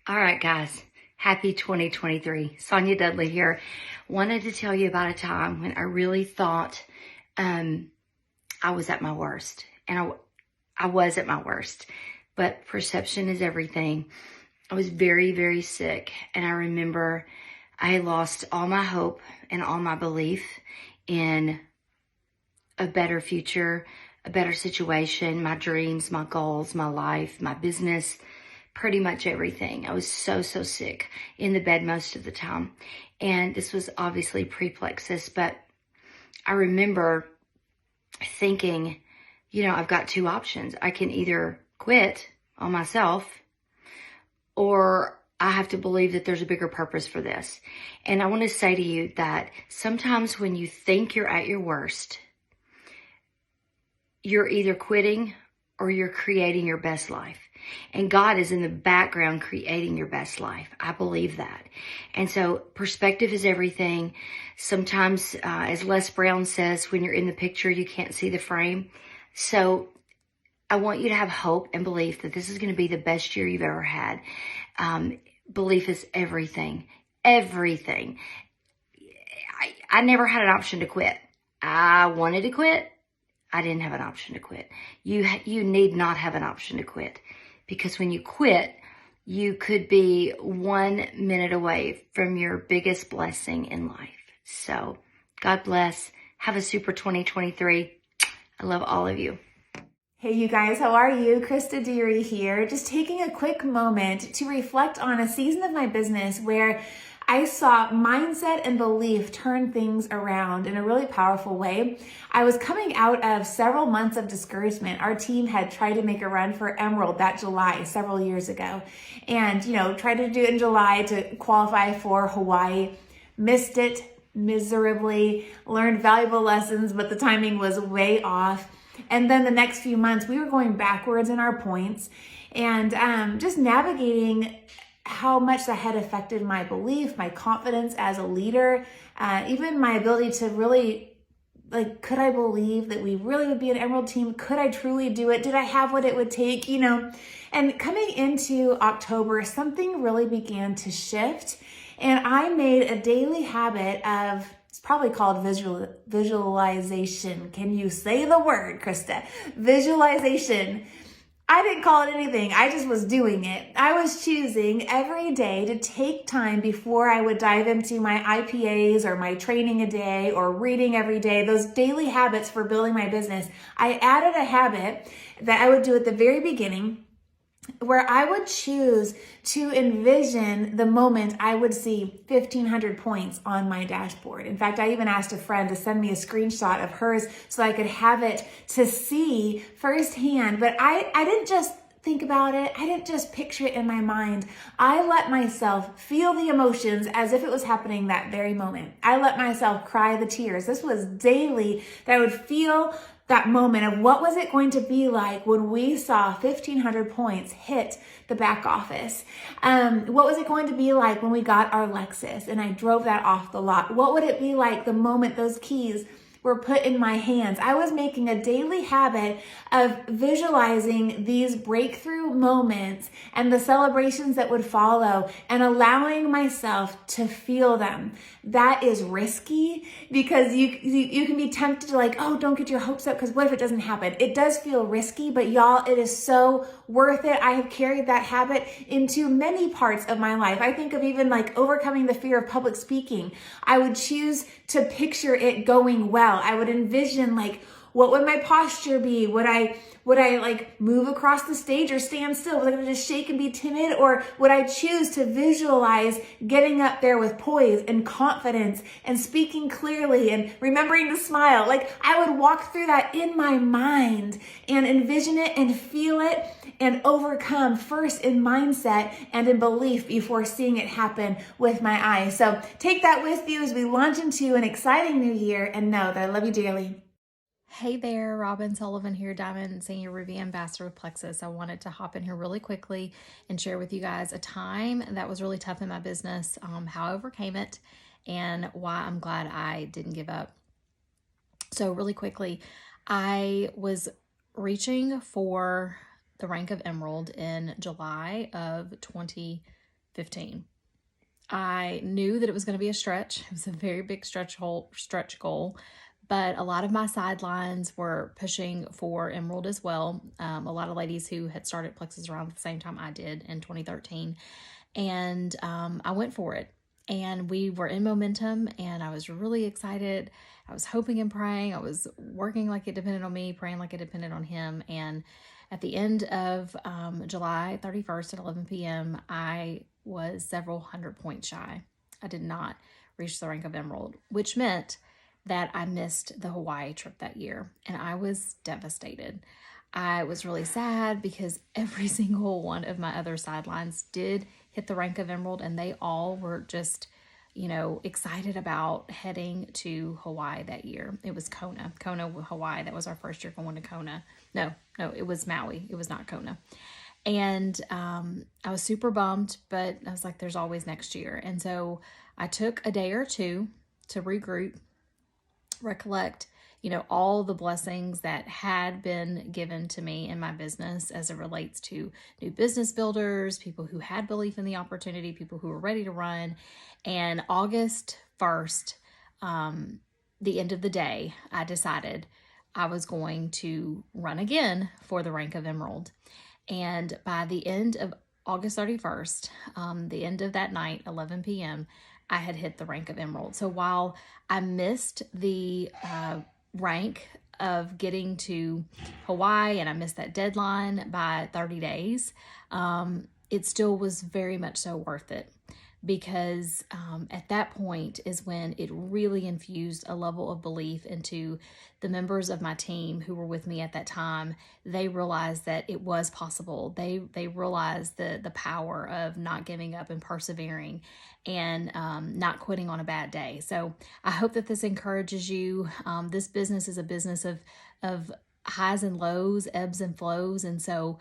All right, guys. Happy 2023. Sonia Dudley here. Wanted to tell you about a time when I really thought I was at my worst. And I was at my worst. But perception is everything. I was very, very sick. And I remember I had lost all my hope and all my belief in a better future, a better situation, my dreams, my goals, my life, my business, pretty much everything. I was so sick, in the bed most of the time. And this was obviously pre-plexus, but I remember thinking, I've got two options. I can either quit on myself, or I have to believe that there's a bigger purpose for this. And I want to say to you that sometimes when you think you're at your worst, you're either quitting or you're creating your best life. And God is in the background creating your best life. I believe that. And so perspective is everything. Sometimes, as Les Brown says, when you're in the picture, you can't see the frame. So I want you to have hope and belief that this is going to be the best year you've ever had. Belief is everything. Everything. I never had an option to quit. I wanted to quit. I didn't have an option to quit. You need not have an option to quit, because when you quit, you could be 1 minute away from your biggest blessing in life. So God bless. Have a super 2023. I love all of you. Hey, you guys, how are you? Krista Deary here. Just taking a quick moment to reflect on a season of my business where I saw mindset and belief turn things around in a really powerful way. I was coming out of several months of discouragement. Our team had tried to make a run for Emerald that July several years ago, and tried to do it in July to qualify for Hawaii. Missed it miserably, learned valuable lessons, but the timing was way off. And then the next few months, we were going backwards in our points and just navigating how much that had affected my belief, my confidence as a leader, even my ability to really, could I believe that we really would be an Emerald team? Could I truly do it? Did I have what it would take? And coming into October, something really began to shift. And I made a daily habit of, it's probably called visualization. Can you say the word, Krista? Visualization. I didn't call it anything. I just was doing it. I was choosing every day to take time before I would dive into my IPAs or my training a day or reading every day, those daily habits for building my business. I added a habit that I would do at the very beginning, where I would choose to envision the moment I would see 1,500 points on my dashboard. In fact, I even asked a friend to send me a screenshot of hers so I could have it to see firsthand. But I didn't just think about it. I didn't just picture it in my mind. I let myself feel the emotions as if it was happening that very moment. I let myself cry the tears. This was daily that I would feel that moment of what was it going to be like when we saw 1,500 points hit the back office? What was it going to be like when we got our Lexus and I drove that off the lot? What would it be like the moment those keys were put in my hands? I was making a daily habit of visualizing these breakthrough moments and the celebrations that would follow and allowing myself to feel them. That is risky because you can be tempted to don't get your hopes up because what if it doesn't happen? It does feel risky, but y'all, it is so worth it. I have carried that habit into many parts of my life. I think of even overcoming the fear of public speaking. I would choose to picture it going well. I would envision what would my posture be? Would I move across the stage or stand still? Was I going to just shake and be timid? Or would I choose to visualize getting up there with poise and confidence and speaking clearly and remembering to smile? I would walk through that in my mind and envision it and feel it and overcome first in mindset and in belief before seeing it happen with my eyes. So take that with you as we launch into an exciting new year, and know that I love you dearly. Hey there, Robin Sullivan here, Diamond Senior Ruby Ambassador with Plexus. I wanted to hop in here really quickly and share with you guys a time that was really tough in my business, how I overcame it, and why I'm glad I didn't give up. So really quickly, I was reaching for the rank of Emerald in July of 20 15. I knew that it was going to be a stretch. It was a very big stretch goal, but a lot of my sidelines were pushing for Emerald as well. A lot of ladies who had started Plexus around the same time I did in 2013. And I went for it. And we were in momentum, and I was really excited. I was hoping and praying. I was working like it depended on me, praying like it depended on him. And at the end of July 31st at 11 p.m., I was several hundred points shy. I did not reach the rank of Emerald, which meant that I missed the Hawaii trip that year, and I was devastated. I was really sad because every single one of my other sidelines did hit the rank of Emerald, and they all were just, excited about heading to Hawaii that year. It was Kona, Hawaii. That was our first year going to Kona. No, it was Maui. It was not Kona. And I was super bummed, but I was like, there's always next year. And so I took a day or two to regroup, recollect, all the blessings that had been given to me in my business as it relates to new business builders, people who had belief in the opportunity, people who were ready to run. And August 1st, the end of the day, I decided I was going to run again for the rank of Emerald. And by the end of August 31st, the end of that night, 11 p.m., I had hit the rank of Emerald. So while I missed the rank of getting to Hawaii and I missed that deadline by 30 days, it still was very much so worth it, because at that point is when it really infused a level of belief into the members of my team who were with me at that time. They realized that it was possible. They realized the power of not giving up and persevering and not quitting on a bad day. So I hope that this encourages you. This business is a business of highs and lows, ebbs and flows. And so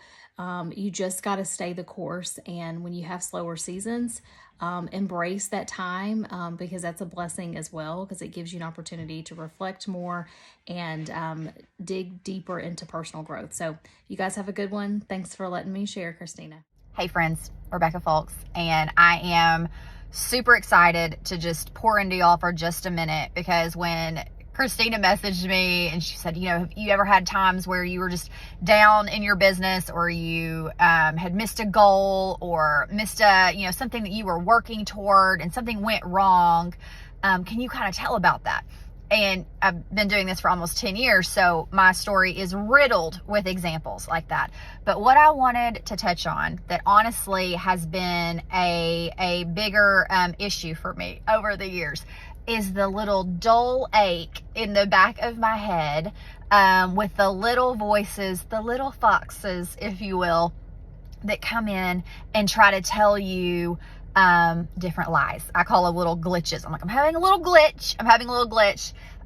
you just got to stay the course. And when you have slower seasons, embrace that time because that's a blessing as well, because it gives you an opportunity to reflect more and dig deeper into personal growth. So you guys have a good one. Thanks for letting me share, Christina. Hey friends, Rebecca Folks, and I am super excited to just pour into y'all for just a minute, because when Christina messaged me and she said, have you ever had times where you were just down in your business, or you had missed a goal, or missed something that you were working toward and something went wrong? Can you kind of tell about that? And I've been doing this for almost 10 years, so my story is riddled with examples like that. But what I wanted to touch on that honestly has been a bigger issue for me over the years is the little dull ache in the back of my head with the little voices, the little foxes, if you will, that come in and try to tell you different lies. I call them little glitches. I'm like, I'm having a little glitch.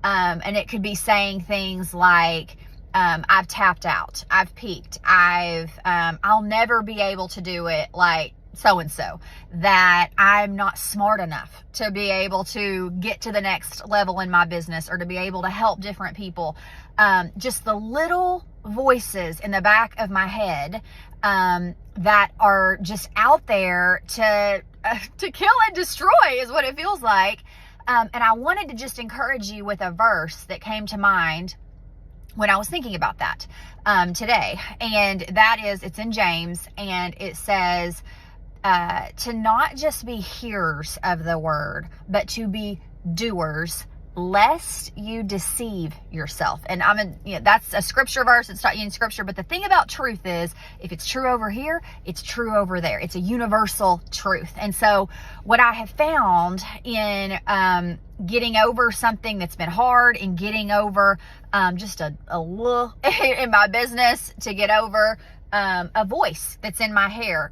And it could be saying things like, I've tapped out, I've peaked, I'll never be able to do it like so-and-so, that I'm not smart enough to be able to get to the next level in my business or to be able to help different people. Just the little voices in the back of my head that are just out there to kill and destroy is what it feels like. And I wanted to just encourage you with a verse that came to mind when I was thinking about that today. And that is, it's in James, and it says, to not just be hearers of the word, but to be doers, lest you deceive yourself. And that's a scripture verse. It's not in scripture, but the thing about truth is, if it's true over here, it's true over there. It's a universal truth. And so what I have found in getting over something that's been hard, and getting over just a little in my business, to get over a voice that's in my head,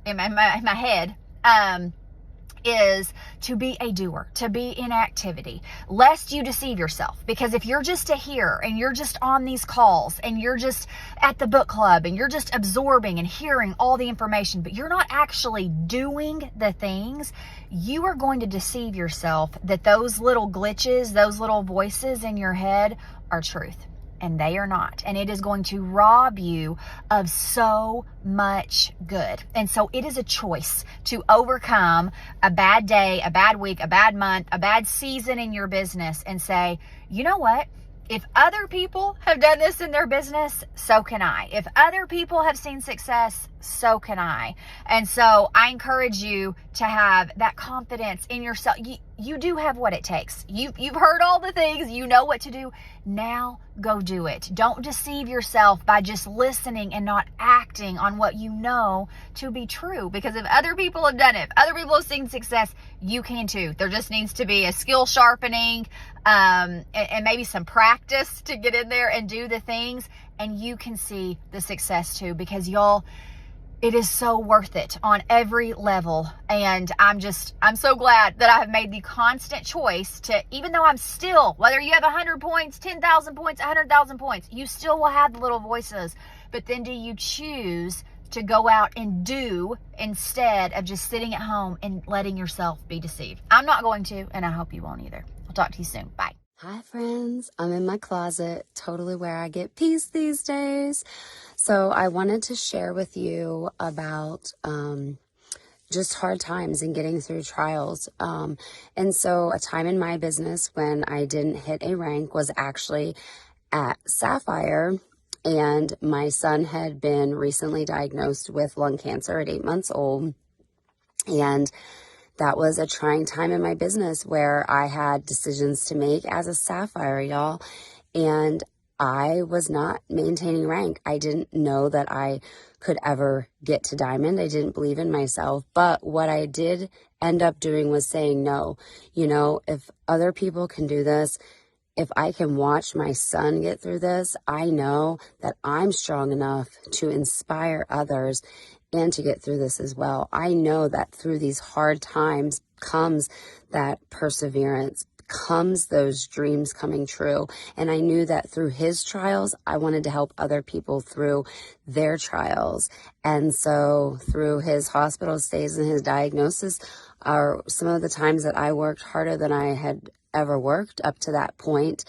is to be a doer, to be in activity, lest you deceive yourself. Because if you're just a hearer, and you're just on these calls, and you're just at the book club, and you're just absorbing and hearing all the information, but you're not actually doing the things, you are going to deceive yourself that those little glitches, those little voices in your head are truth. and they are not. And it is going to rob you of so much good. And so it is a choice to overcome a bad day, a bad week, a bad month, a bad season in your business and say, you know what? If other people have done this in their business, so can I. If other people have seen success, so can I. And so I encourage you to have that confidence in yourself. You do have what it takes. You've heard all the things. You know what to do. Now go do it. Don't deceive yourself by just listening and not acting on what you know to be true. Because if other people have done it, if other people have seen success, you can too. There just needs to be a skill sharpening, and maybe some practice to get in there and do the things, and you can see the success too, because y'all, it is so worth it on every level. And I'm so glad that I have made the constant choice to, even though I'm still, whether you have 100 points, 10,000 points, 100,000 points, you still will have the little voices. But then do you choose to go out and do instead of just sitting at home and letting yourself be deceived? I'm not going to, and I hope you won't either. I'll talk to you soon. Bye. Hi friends, I'm in my closet, totally where I get peace these days. So I wanted to share with you about just hard times and getting through trials. And so a time in my business when I didn't hit a rank was actually at Sapphire, and my son had been recently diagnosed with lung cancer at 8 months old. And that was a trying time in my business where I had decisions to make as a Sapphire, y'all. And I was not maintaining rank. I didn't know that I could ever get to Diamond. I didn't believe in myself. But what I did end up doing was saying no. You know, if other people can do this, if I can watch my son get through this, I know that I'm strong enough to inspire others and to get through this as well. I know that through these hard times comes that perseverance, comes those dreams coming true. And I knew that through his trials, I wanted to help other people through their trials. And so through his hospital stays and his diagnosis are some of the times that I worked harder than I had ever worked up to that point.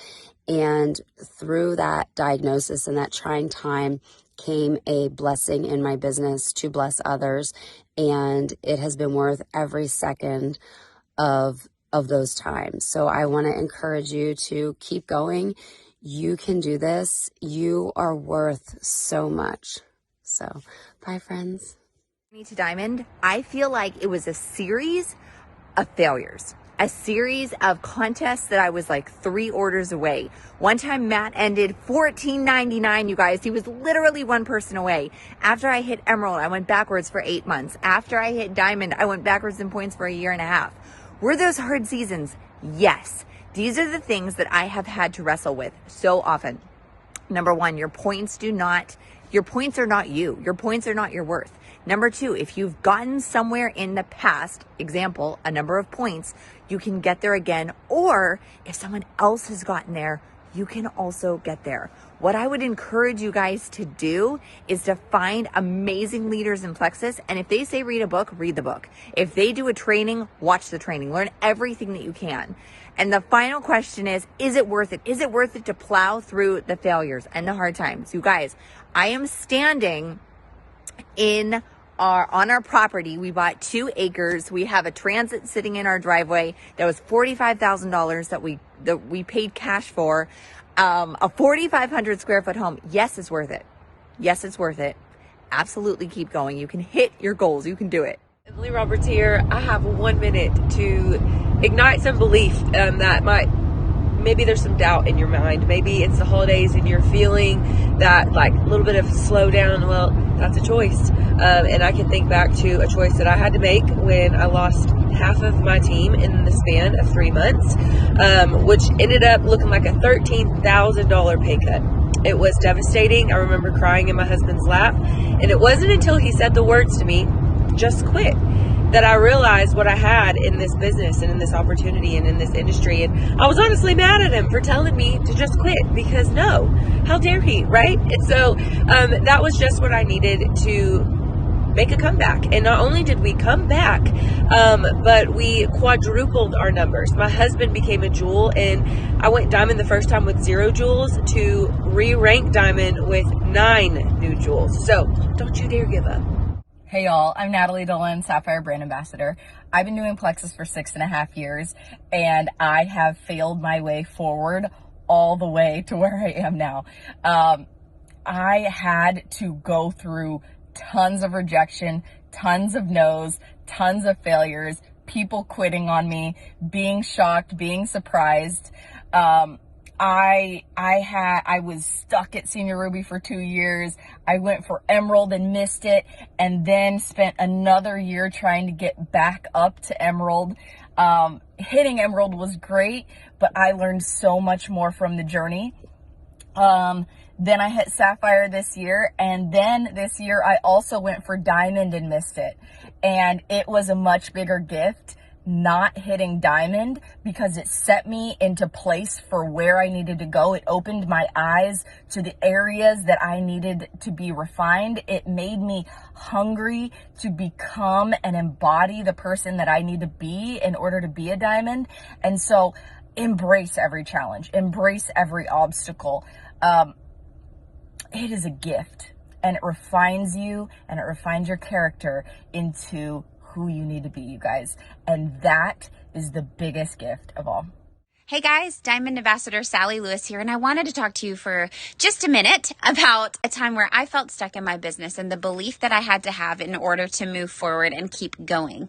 And through that diagnosis and that trying time came a blessing in my business to bless others. And it has been worth every second of those times. So I want to encourage you to keep going. You can do this. You are worth so much. So bye, friends. To Diamond, I feel like it was a series of failures. A series of contests that I was like 3 orders away. One time Matt ended $14.99, you guys. He was literally 1 person away. After I hit Emerald, I went backwards for 8 months. After I hit Diamond, I went backwards in points for a year and a half. Were those hard seasons? Yes. These are the things that I have had to wrestle with so often. Number 1, your points are not you. Your points are not your worth. Number 2, if you've gotten somewhere in the past, example, a number of points, you can get there again. Or if someone else has gotten there, you can also get there. What I would encourage you guys to do is to find amazing leaders in Plexus. And if they say read a book, read the book. If they do a training, watch the training. Learn everything that you can. And the final question is it worth it? Is it worth it to plow through the failures and the hard times? You guys, I am standing on our property. We bought 2 acres. We have a transit sitting in our driveway that was $45,000 that we paid cash for. A 4,500 square foot home. Yes, it's worth it. Yes, it's worth it. Absolutely keep going. You can hit your goals. You can do it. Emily Roberts here. I have 1 minute to ignite some belief that maybe there's some doubt in your mind. Maybe it's the holidays and you're feeling that like a little bit of slowdown. Well, that's a choice. And I can think back to a choice that I had to make when I lost half of my team in the span of 3 months, which ended up looking like a $13,000 pay cut. It was devastating. I remember crying in my husband's lap. And it wasn't until he said the words to me, just quit, that I realized what I had in this business and in this opportunity and in this industry. And I was honestly mad at him for telling me to just quit, because no, how dare he, right? And so that was just what I needed to make a comeback. And not only did we come back, but we quadrupled our numbers. My husband became a jewel, and I went diamond the first time with 0 jewels to re-rank diamond with 9 new jewels. So don't you dare give up. Hey y'all, I'm Natalie Dolan, Sapphire Brand Ambassador. I've been doing Plexus for 6.5 years, and I have failed my way forward all the way to where I am now. I had to go through tons of rejection, tons of no's, tons of failures, people quitting on me, being shocked, being surprised. I was stuck at Senior Ruby for 2 years. I went for Emerald and missed it, and then spent another year trying to get back up to Emerald. Hitting Emerald was great, but I learned so much more from the journey. Then I hit Sapphire this year, and then this year I also went for Diamond and missed it. And it was a much bigger gift not hitting Diamond, because it set me into place for where I needed to go. It opened my eyes to the areas that I needed to be refined. It made me hungry to become and embody the person that I need to be in order to be a diamond. And so embrace every challenge, embrace every obstacle. It is a gift, and it refines you, and it refines your character into who you need to be, you guys. And that is the biggest gift of all. Hey guys, Diamond Ambassador Sally Lewis here, and I wanted to talk to you for just a minute about a time where I felt stuck in my business and the belief that I had to have in order to move forward and keep going.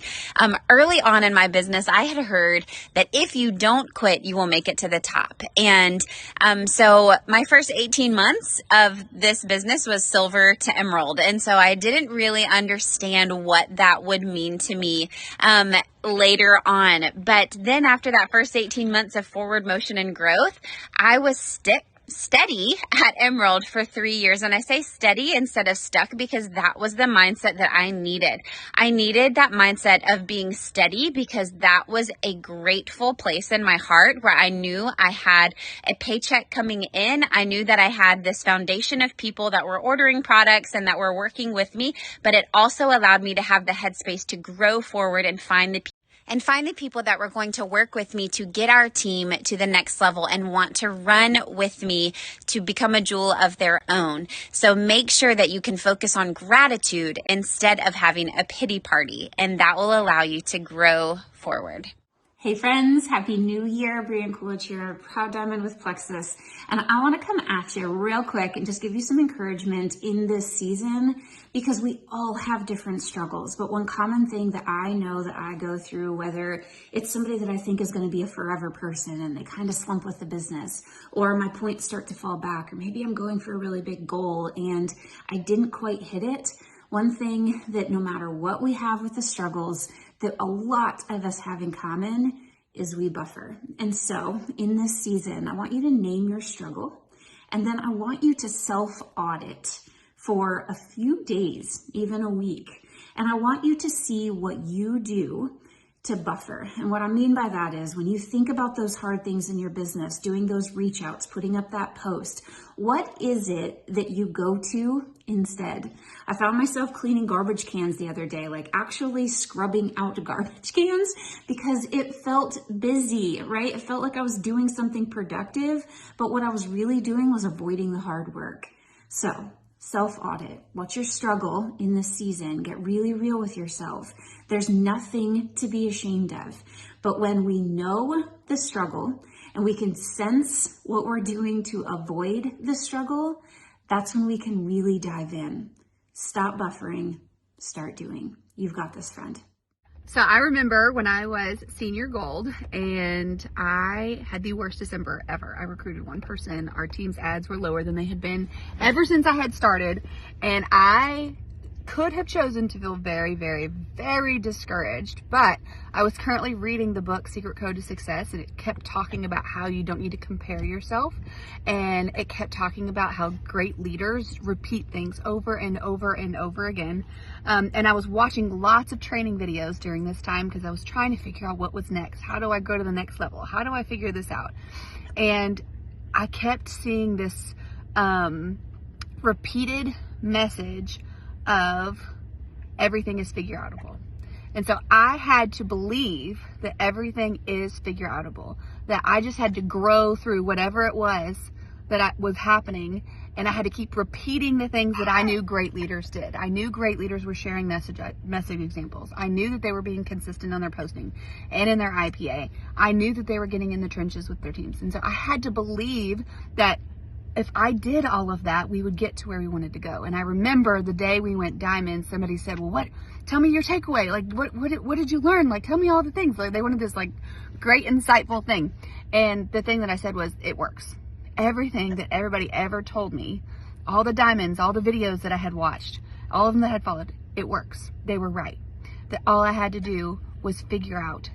Early on in my business, I had heard that if you don't quit, you will make it to the top. And so my first 18 months of this business was silver to emerald. And so I didn't really understand what that would mean to me later on. But then after that first 18 months of forward motion and growth, I was steady at Emerald for 3 years. And I say steady instead of stuck because that was the mindset that I needed. I needed that mindset of being steady because that was a grateful place in my heart where I knew I had a paycheck coming in. I knew that I had this foundation of people that were ordering products and that were working with me, but it also allowed me to have the headspace to grow forward and find the people that were going to work with me to get our team to the next level and want to run with me to become a jewel of their own. So make sure that you can focus on gratitude instead of having a pity party, and that will allow you to grow forward. Hey friends, Happy New Year. Brianne Coolidge here, Proud Diamond with Plexus. And I want to come at you real quick and just give you some encouragement in this season, because we all have different struggles. But one common thing that I know that I go through, whether it's somebody that I think is going to be a forever person and they kind of slump with the business, or my points start to fall back, or maybe I'm going for a really big goal and I didn't quite hit it. One thing that no matter what we have with the struggles, that a lot of us have in common is we buffer. And so in this season, I want you to name your struggle, and then I want you to self-audit for a few days, even a week. And I want you to see what you do to buffer. And what I mean by that is when you think about those hard things in your business, doing those reach outs, putting up that post, what is it that you go to instead? I found myself cleaning garbage cans the other day, like actually scrubbing out garbage cans, because it felt busy, right? It felt like I was doing something productive, but what I was really doing was avoiding the hard work. So self-audit. What's your struggle in this season? Get really real with yourself. There's nothing to be ashamed of. But when we know the struggle and we can sense what we're doing to avoid the struggle, that's when we can really dive in. Stop buffering, start doing. You've got this, friend. So I remember when I was senior gold and I had the worst December ever. I recruited one person. Our team's ads were lower than they had been ever since I had started. And I could have chosen to feel very, very, very discouraged, but I was currently reading the book Secret Code to Success, and it kept talking about how you don't need to compare yourself, and it kept talking about how great leaders repeat things over and over and over again. And I was watching lots of training videos during this time because I was trying to figure out what was next. How do I go to the next level? How do I figure this out? And I kept seeing this repeated message of everything is figure outable. And so I had to believe that everything is figure outable, that I just had to grow through whatever it was that was happening. And I had to keep repeating the things that I knew great leaders did. I knew great leaders were sharing message examples. I knew that they were being consistent on their posting and in their IPA. I knew that they were getting in the trenches with their teams. And so I had to believe that if I did all of that, we would get to where we wanted to go. And I remember the day we went diamond, somebody said, well, tell me your takeaway. Like, what did you learn? Like, tell me all the things. Like, they wanted this like great, insightful thing. And the thing that I said was, it works. Everything that everybody ever told me, all the diamonds, all the videos that I had watched, all of them that I had followed, it works. They were right. That all I had to do was figure out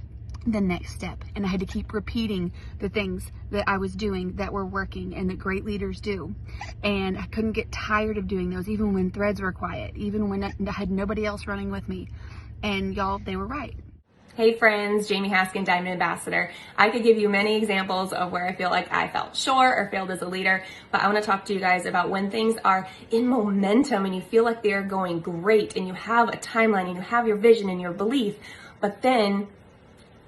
the next step. And I had to keep repeating the things that I was doing that were working and that great leaders do. And I couldn't get tired of doing those, even when threads were quiet, even when I had nobody else running with me. And y'all, they were right. Hey friends, Jamie Haskin, Diamond Ambassador. I could give you many examples of where I feel like I felt short or failed as a leader, but I want to talk to you guys about when things are in momentum and you feel like they're going great and you have a timeline and you have your vision and your belief, but then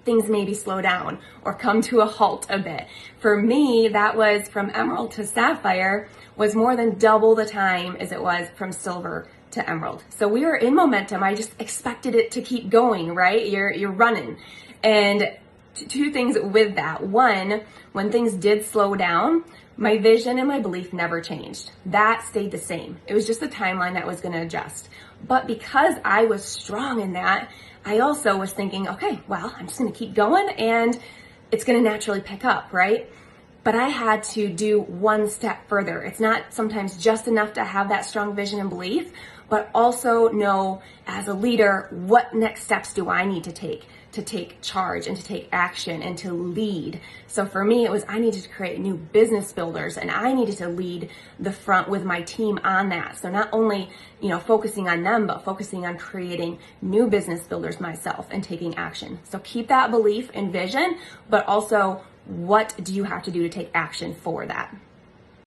things maybe slow down or come to a halt a bit. For me, that was from Emerald to Sapphire was more than double the time as it was from Silver to Emerald. So we were in momentum. I just expected it to keep going, right? You're running. And two things with that. One, when things did slow down, my vision and my belief never changed. That stayed the same. It was just the timeline that was going to adjust. But because I was strong in that, I also was thinking, okay, well, I'm just going to keep going and it's going to naturally pick up, right? But I had to do one step further. It's not sometimes just enough to have that strong vision and belief, but also know as a leader, what next steps do I need to take charge and to take action and to lead. So for me, it was I needed to create new business builders and I needed to lead the front with my team on that. So not only, focusing on them, but focusing on creating new business builders myself and taking action. So keep that belief and vision, but also what do you have to do to take action for that?